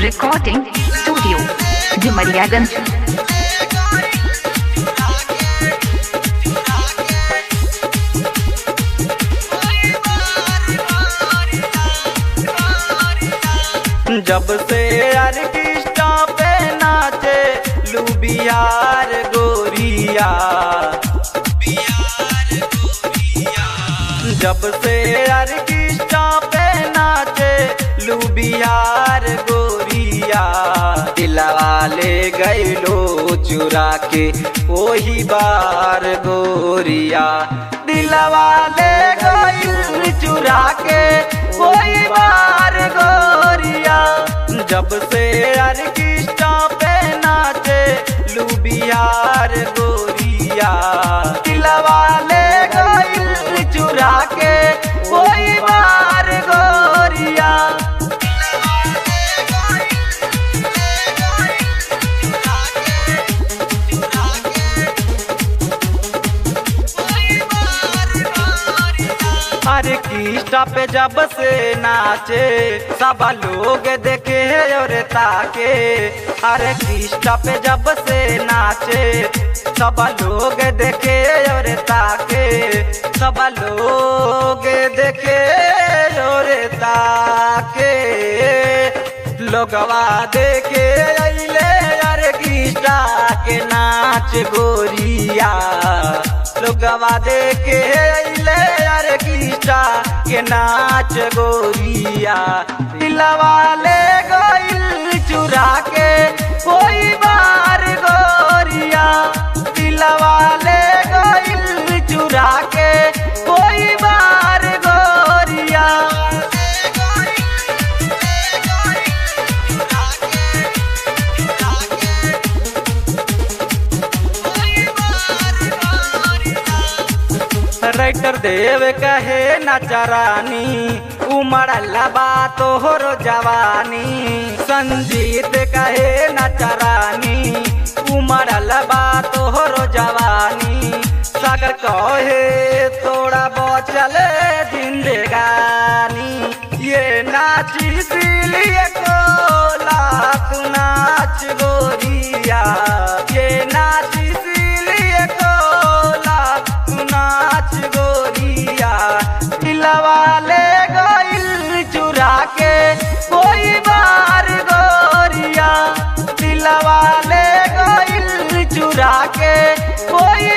Recording Studio, Jumariaganj. जब से orchestra पे नाचे लुबियार गोरिया, जब से ऑर्केस्ट्रा पे नाचे लुबियार गोरिया, दिलवा ले गइलो चुरा के वही बार गोरिया, दिलवा ले गइल चुरा के वही बार गोरिया। जब से ऑर्केस्ट्रा पे नाचे लुबियार गोरिया, दिलवा ले गइल चुरा के वही बार गोरिया। ऑर्केस्ट्रा पे जब से नाचे सब लोग देखे और ताके, ऑर्केस्ट्रा पे जब से नाचे सब लोग देखे और ताके, सब लोग देखे और ताके, लोगवा देखे अइले ऑर्केस्ट्रा के नाच गोरिया, लोगवा देखे अइले ऑर्केस्ट्रा के नाच गोरिया, दिलवा ले गइल चुरा के कोई बार गोरिया, दिलवा ले गइल चुरा के कोई बार गोरिया। राइटर देव कहे नचरानी उमड़ल बा तोहरो जवानी, संजीत कहे नचरानी उमड़ल बा तोहरो जवानी, सागर कहे थोड़ा बचल जिंदगानी, ये नाची इसलिए कोला तू नाच गोरिया, ये नाची इसलिए कोला तू नाच गोरिया, दिलवा ले गइल चुरा के कोई बार गोरिया, दिलवा ले गइल चुरा के कोई